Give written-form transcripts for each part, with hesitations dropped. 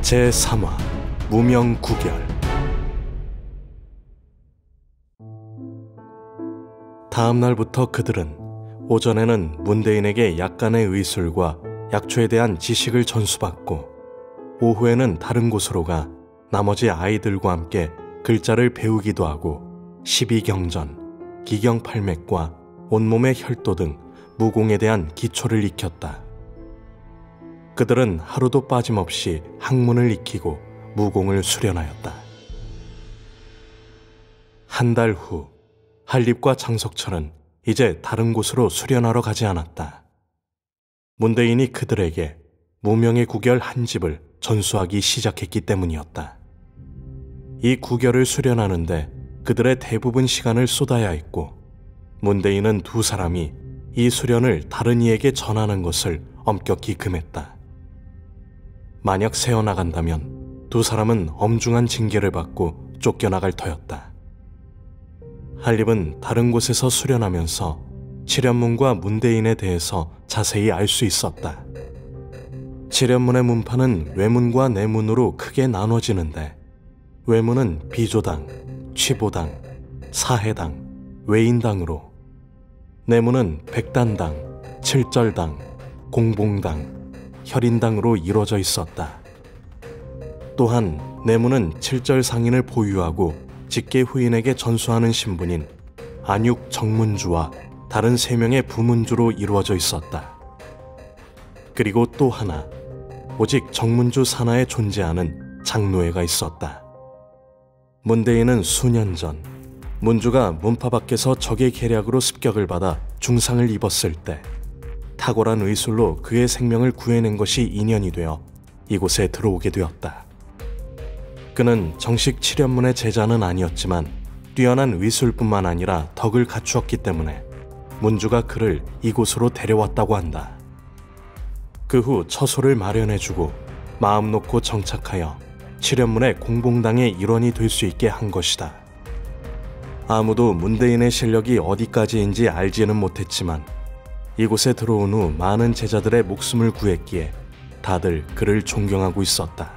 제3화 무명구결. 다음 날부터 그들은 오전에는 문대인에게 약간의 의술과 약초에 대한 지식을 전수받고, 오후에는 다른 곳으로 가 나머지 아이들과 함께 글자를 배우기도 하고 십이경전, 기경팔맥과 온몸의 혈도 등 무공에 대한 기초를 익혔다. 그들은 하루도 빠짐없이 학문을 익히고 무공을 수련하였다. 한 달 후, 한립과 장석철은 이제 다른 곳으로 수련하러 가지 않았다. 문대인이 그들에게 무명의 구결 한 집을 전수하기 시작했기 때문이었다. 이 구결을 수련하는데 그들의 대부분 시간을 쏟아야 했고, 문대인은 두 사람이 이 수련을 다른 이에게 전하는 것을 엄격히 금했다. 만약 새어나간다면 두 사람은 엄중한 징계를 받고 쫓겨나갈 터였다. 한립은 다른 곳에서 수련하면서 칠연문과 문대인에 대해서 자세히 알 수 있었다. 칠연문의 문파는 외문과 내문으로 크게 나눠지는데, 외문은 비조당, 취보당, 사해당, 외인당으로, 내문은 백단당, 칠절당, 공봉당, 혈인당으로 이루어져 있었다. 또한 내문은 칠절상인을 보유하고 직계 후인에게 전수하는 신분인 안육 정문주와 다른 3명의 부문주로 이루어져 있었다. 그리고 또 하나, 오직 정문주 산하에 존재하는 장로회가 있었다. 문대인은 수년 전 문주가 문파 밖에서 적의 계략으로 습격을 받아 중상을 입었을 때 탁월한 의술로 그의 생명을 구해낸 것이 인연이 되어 이곳에 들어오게 되었다. 그는 정식 칠연문의 제자는 아니었지만 뛰어난 의술뿐만 아니라 덕을 갖추었기 때문에 문주가 그를 이곳으로 데려왔다고 한다. 그 후 처소를 마련해주고 마음 놓고 정착하여 칠연문의 공봉당의 일원이 될 수 있게 한 것이다. 아무도 문대인의 실력이 어디까지인지 알지는 못했지만 이곳에 들어온 후 많은 제자들의 목숨을 구했기에 다들 그를 존경하고 있었다.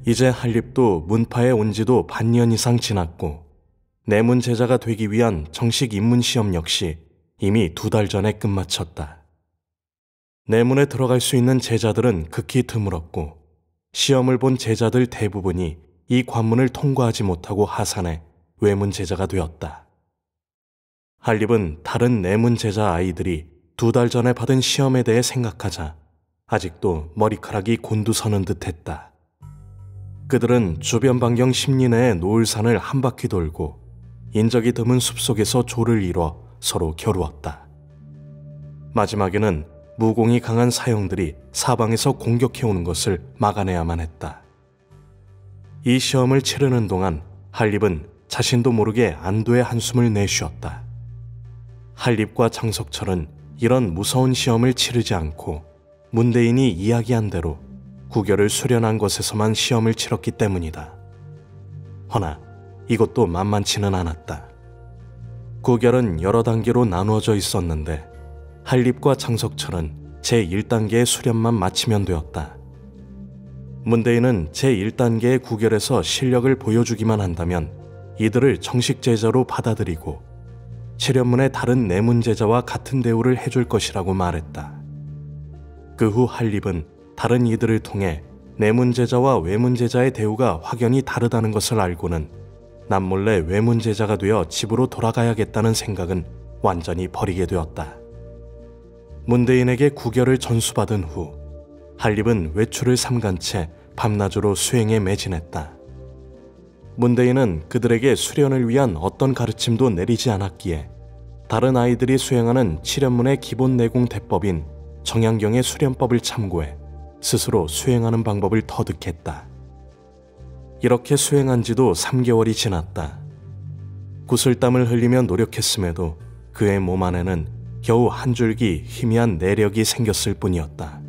이제 한립도 문파에 온 지도 반년 이상 지났고, 내문 제자가 되기 위한 정식 입문시험 역시 이미 2달 전에 끝마쳤다. 내문에 들어갈 수 있는 제자들은 극히 드물었고, 시험을 본 제자들 대부분이 이 관문을 통과하지 못하고 하산해 외문 제자가 되었다. 한립은 다른 내문 제자 아이들이 2달 전에 받은 시험에 대해 생각하자 아직도 머리카락이 곤두서는 듯했다. 그들은 주변 반경 10리 내의 노을산을 한 바퀴 돌고 인적이 드문 숲속에서 조를 이뤄 서로 겨루었다. 마지막에는 무공이 강한 사형들이 사방에서 공격해오는 것을 막아내야만 했다. 이 시험을 치르는 동안 한립은 자신도 모르게 안도의 한숨을 내쉬었다. 한립과 장석철은 이런 무서운 시험을 치르지 않고 문대인이 이야기한 대로 구결을 수련한 것에서만 시험을 치렀기 때문이다. 허나 이것도 만만치는 않았다. 구결은 여러 단계로 나누어져 있었는데 한립과 장석철은 제1단계의 수련만 마치면 되었다. 문대인은 제1단계의 구결에서 실력을 보여주기만 한다면 이들을 정식 제자로 받아들이고 칠연문의 다른 내문 제자와 같은 대우를 해줄 것이라고 말했다. 그 후 한립은 다른 이들을 통해 내문 제자와 외문 제자의 대우가 확연히 다르다는 것을 알고는 남몰래 외문 제자가 되어 집으로 돌아가야겠다는 생각은 완전히 버리게 되었다. 문대인에게 구결을 전수받은 후 한립은 외출을 삼간 채 밤낮으로 수행에 매진했다. 문대인은 그들에게 수련을 위한 어떤 가르침도 내리지 않았기에 다른 아이들이 수행하는 칠연문의 기본 내공 대법인 정양경의 수련법을 참고해 스스로 수행하는 방법을 터득했다. 이렇게 수행한 지도 3개월이 지났다. 구슬땀을 흘리며 노력했음에도 그의 몸 안에는 겨우 한 줄기 희미한 내력이 생겼을 뿐이었다.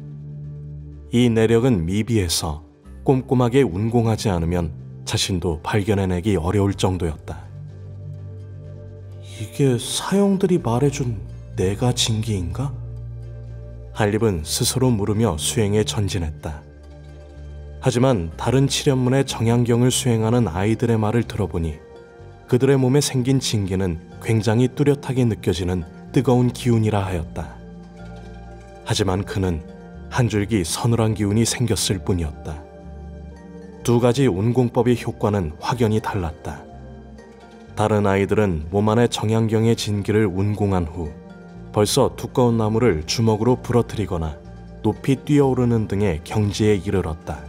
이 내력은 미비해서 꼼꼼하게 운공하지 않으면 자신도 발견해내기 어려울 정도였다. 이게 사형들이 말해준 내가 진기인가? 한립은 스스로 물으며 수행에 전진했다. 하지만 다른 7연문의 정양경을 수행하는 아이들의 말을 들어보니 그들의 몸에 생긴 징기는 굉장히 뚜렷하게 느껴지는 뜨거운 기운이라 하였다. 하지만 그는 한 줄기 서늘한 기운이 생겼을 뿐이었다. 두 가지 운공법의 효과는 확연히 달랐다. 다른 아이들은 몸 안에 정양경의 진기를 운공한 후 벌써 두꺼운 나무를 주먹으로 부러뜨리거나 높이 뛰어오르는 등의 경지에 이르렀다.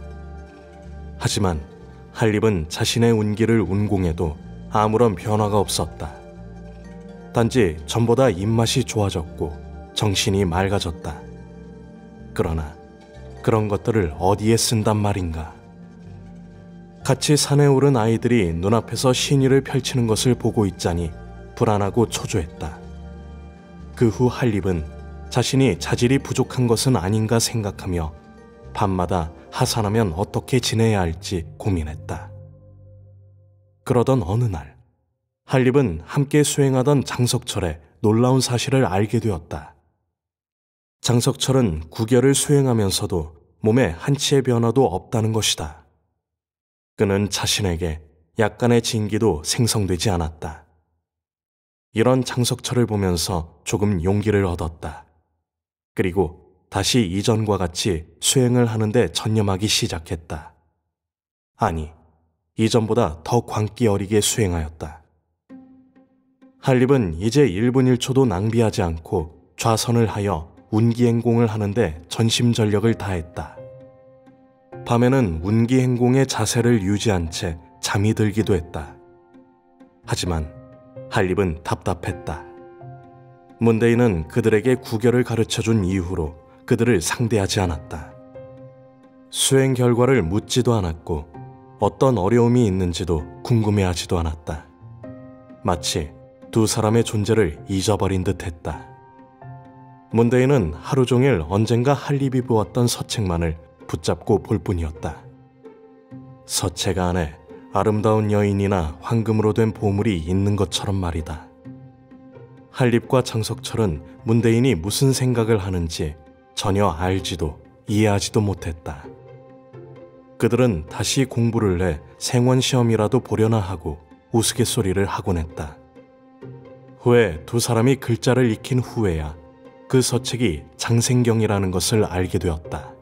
하지만 한립은 자신의 운기를 운공해도 아무런 변화가 없었다. 단지 전보다 입맛이 좋아졌고 정신이 맑아졌다. 그러나 그런 것들을 어디에 쓴단 말인가? 같이 산에 오른 아이들이 눈앞에서 신의를 펼치는 것을 보고 있자니 불안하고 초조했다. 그 후 한립은 자신이 자질이 부족한 것은 아닌가 생각하며 밤마다 하산하면 어떻게 지내야 할지 고민했다. 그러던 어느 날 한립은 함께 수행하던 장석철의 놀라운 사실을 알게 되었다. 장석철은 구결을 수행하면서도 몸에 한치의 변화도 없다는 것이다. 그는 자신에게 약간의 진기도 생성되지 않았다. 이런 장석철을 보면서 조금 용기를 얻었다. 그리고 다시 이전과 같이 수행을 하는데 전념하기 시작했다. 아니, 이전보다 더 광기 어리게 수행하였다. 한립은 이제 1분 1초도 낭비하지 않고 좌선을 하여 운기행공을 하는데 전심전력을 다했다. 밤에는 운기행공의 자세를 유지한 채 잠이 들기도 했다. 하지만 한립은 답답했다. 문대인은 그들에게 구결을 가르쳐준 이후로 그들을 상대하지 않았다. 수행 결과를 묻지도 않았고 어떤 어려움이 있는지도 궁금해하지도 않았다. 마치 두 사람의 존재를 잊어버린 듯했다. 문대인은 하루 종일 언젠가 한립이 보았던 서책만을 붙잡고 볼 뿐이었다. 서책 안에 아름다운 여인이나 황금으로 된 보물이 있는 것처럼 말이다. 한립과 장석철은 문대인이 무슨 생각을 하는지 전혀 알지도 이해하지도 못했다. 그들은 다시 공부를 내 생원시험이라도 보려나 하고 우스갯소리를 하곤 했다. 후에 두 사람이 글자를 익힌 후에야 그 서책이 장생경이라는 것을 알게 되었다.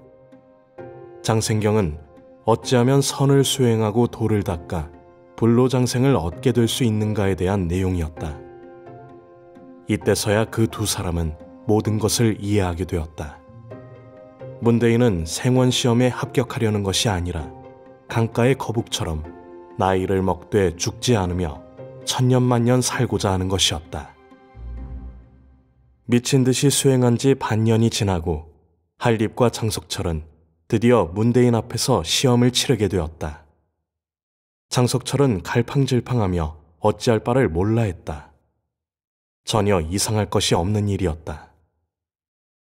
장생경은 어찌하면 선을 수행하고 도를 닦아 불로장생을 얻게 될 수 있는가에 대한 내용이었다. 이때서야 그 두 사람은 모든 것을 이해하게 되었다. 문대인은 생원시험에 합격하려는 것이 아니라 강가의 거북처럼 나이를 먹되 죽지 않으며 천년만년 살고자 하는 것이었다. 미친 듯이 수행한 지 반년이 지나고 한립과 장석철은 드디어 문대인 앞에서 시험을 치르게 되었다. 장석철은 갈팡질팡하며 어찌할 바를 몰라 했다. 전혀 이상할 것이 없는 일이었다.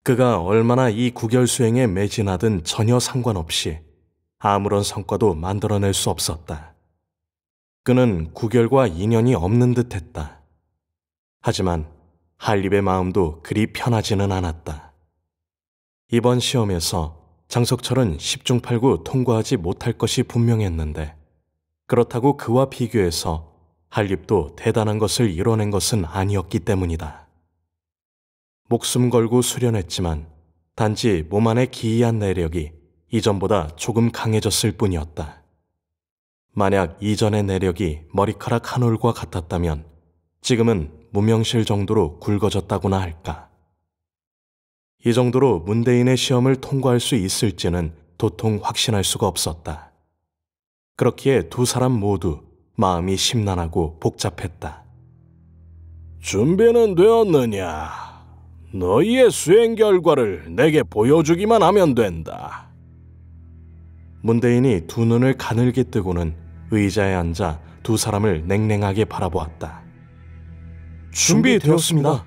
그가 얼마나 이 구결 수행에 매진하든 전혀 상관없이 아무런 성과도 만들어낼 수 없었다. 그는 구결과 인연이 없는 듯했다. 하지만 한립의 마음도 그리 편하지는 않았다. 이번 시험에서 장석철은 10중 8구 통과하지 못할 것이 분명했는데 그렇다고 그와 비교해서 한립도 대단한 것을 이뤄낸 것은 아니었기 때문이다. 목숨 걸고 수련했지만 단지 몸 안의 기이한 내력이 이전보다 조금 강해졌을 뿐이었다. 만약 이전의 내력이 머리카락 한 올과 같았다면 지금은 무명실 정도로 굵어졌다고나 할까. 이 정도로 문대인의 시험을 통과할 수 있을지는 도통 확신할 수가 없었다. 그렇기에 두 사람 모두 마음이 심란하고 복잡했다. 준비는 되었느냐? 너희의 수행 결과를 내게 보여주기만 하면 된다. 문대인이 두 눈을 가늘게 뜨고는 의자에 앉아 두 사람을 냉랭하게 바라보았다. 준비되었습니다.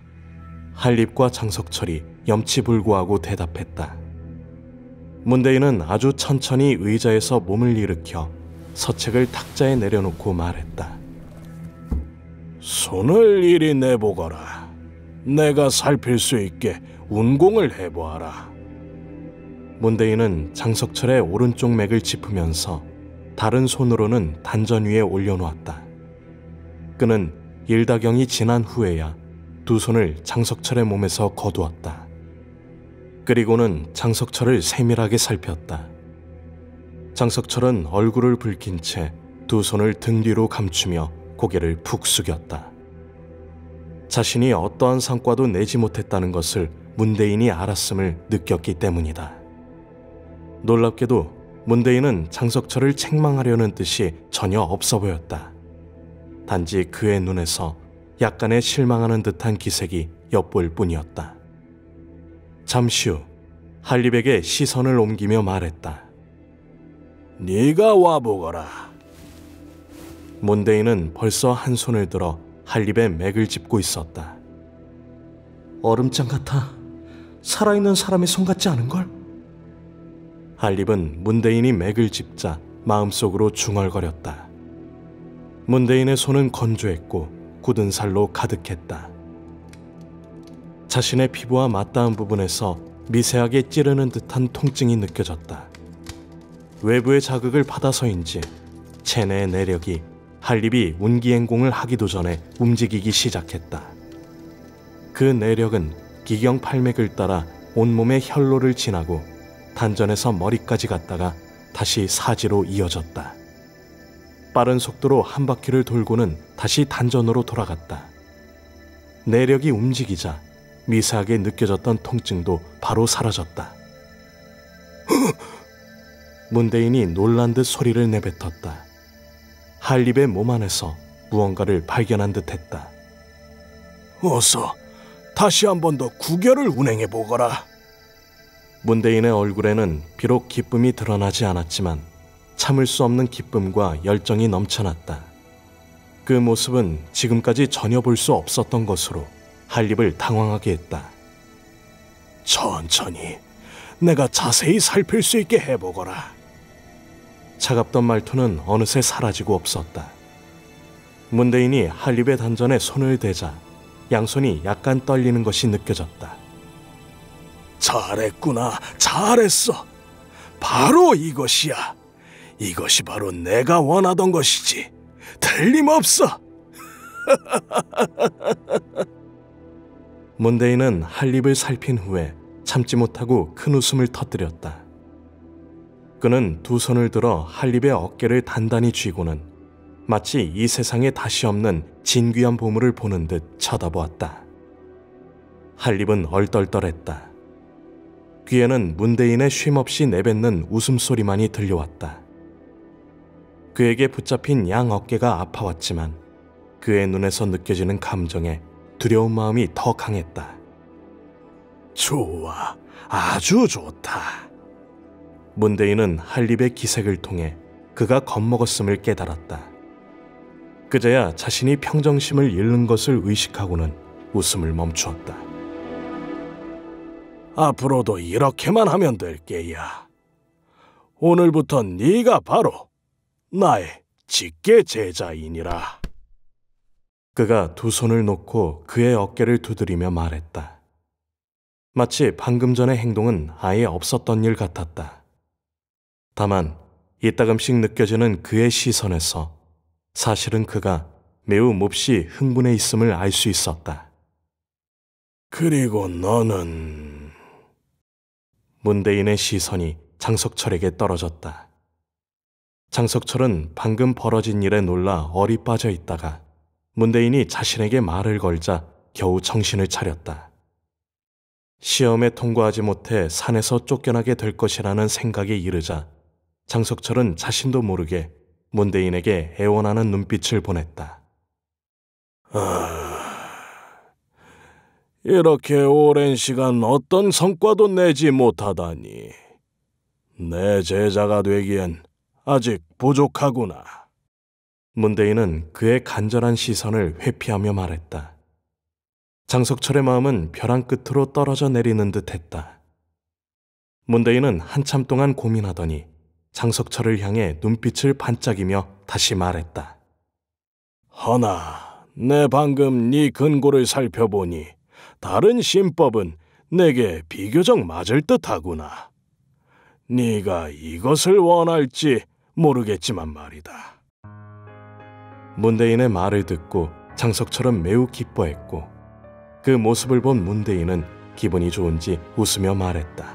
한립과 장석철이 염치불구하고 대답했다. 문대인은 아주 천천히 의자에서 몸을 일으켜 서책을 탁자에 내려놓고 말했다. 손을 이리 내보거라. 내가 살필 수 있게 운공을 해보아라. 문대인은 장석철의 오른쪽 맥을 짚으면서 다른 손으로는 단전 위에 올려놓았다. 그는 일다경이 지난 후에야 두 손을 장석철의 몸에서 거두었다. 그리고는 장석철을 세밀하게 살폈다. 장석철은 얼굴을 붉힌 채 두 손을 등 뒤로 감추며 고개를 푹 숙였다. 자신이 어떠한 성과도 내지 못했다는 것을 문대인이 알았음을 느꼈기 때문이다. 놀랍게도 문대인은 장석철을 책망하려는 뜻이 전혀 없어 보였다. 단지 그의 눈에서 약간의 실망하는 듯한 기색이 엿보일 뿐이었다. 잠시 후 한립에게 시선을 옮기며 말했다. 네가 와보거라. 문대인은 벌써 한 손을 들어 한립의 맥을 짚고 있었다. 얼음장 같아. 살아있는 사람의 손 같지 않은걸? 한립은 문대인이 맥을 짚자 마음속으로 중얼거렸다. 문대인의 손은 건조했고 굳은 살로 가득했다. 자신의 피부와 맞닿은 부분에서 미세하게 찌르는 듯한 통증이 느껴졌다. 외부의 자극을 받아서인지 체내의 내력이 한립이 운기행공을 하기도 전에 움직이기 시작했다. 그 내력은 기경팔맥을 따라 온몸의 혈로를 지나고 단전에서 머리까지 갔다가 다시 사지로 이어졌다. 빠른 속도로 한 바퀴를 돌고는 다시 단전으로 돌아갔다. 내력이 움직이자 미세하게 느껴졌던 통증도 바로 사라졌다. 문대인이 놀란 듯 소리를 내뱉었다. 한립의 몸 안에서 무언가를 발견한 듯했다. 어서 다시 한 번 더 구결을 운행해보거라. 문대인의 얼굴에는 비록 기쁨이 드러나지 않았지만 참을 수 없는 기쁨과 열정이 넘쳐났다. 그 모습은 지금까지 전혀 볼 수 없었던 것으로 한립을 당황하게 했다. 천천히 내가 자세히 살필 수 있게 해보거라. 차갑던 말투는 어느새 사라지고 없었다. 문대인이 한립의 단전에 손을 대자 양손이 약간 떨리는 것이 느껴졌다. 잘했구나. 잘했어. 바로 이것이야. 이것이 바로 내가 원하던 것이지. 틀림없어. 문대인은 한립을 살핀 후에 참지 못하고 큰 웃음을 터뜨렸다. 그는 두 손을 들어 한립의 어깨를 단단히 쥐고는 마치 이 세상에 다시 없는 진귀한 보물을 보는 듯 쳐다보았다. 한립은 얼떨떨했다. 귀에는 문대인의 쉼없이 내뱉는 웃음소리만이 들려왔다. 그에게 붙잡힌 양 어깨가 아파왔지만 그의 눈에서 느껴지는 감정에 두려운 마음이 더 강했다. 좋아. 아주 좋다. 문대인은 한립의 기색을 통해 그가 겁먹었음을 깨달았다. 그제야 자신이 평정심을 잃는 것을 의식하고는 웃음을 멈추었다. 앞으로도 이렇게만 하면 될 게야. 오늘부터 네가 바로 나의 직계 제자이니라. 그가 두 손을 놓고 그의 어깨를 두드리며 말했다. 마치 방금 전의 행동은 아예 없었던 일 같았다. 다만 이따금씩 느껴지는 그의 시선에서 사실은 그가 매우 몹시 흥분해 있음을 알 수 있었다. 그리고 너는... 문대인의 시선이 장석철에게 떨어졌다. 장석철은 방금 벌어진 일에 놀라 얼이 빠져 있다가 문대인이 자신에게 말을 걸자 겨우 정신을 차렸다. 시험에 통과하지 못해 산에서 쫓겨나게 될 것이라는 생각에 이르자 장석철은 자신도 모르게 문대인에게 애원하는 눈빛을 보냈다. 이렇게 오랜 시간 어떤 성과도 내지 못하다니. 내 제자가 되기엔 아직 부족하구나. 문대인은 그의 간절한 시선을 회피하며 말했다. 장석철의 마음은 벼랑 끝으로 떨어져 내리는 듯했다. 문대인은 한참 동안 고민하더니 장석철을 향해 눈빛을 반짝이며 다시 말했다. 허나 내 방금 네 근고를 살펴보니 다른 신법은 내게 비교적 맞을 듯하구나. 네가 이것을 원할지 모르겠지만 말이다. 문대인의 말을 듣고 장석철은 매우 기뻐했고 그 모습을 본 문대인은 기분이 좋은지 웃으며 말했다.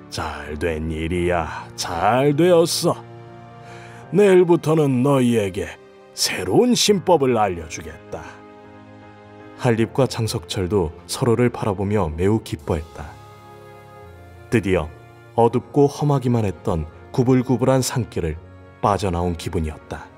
잘된 일이야. 잘 되었어. 내일부터는 너희에게 새로운 신법을 알려주겠다. 한립과 장석철도 서로를 바라보며 매우 기뻐했다. 드디어 어둡고 험하기만 했던 구불구불한 산길을 빠져나온 기분이었다.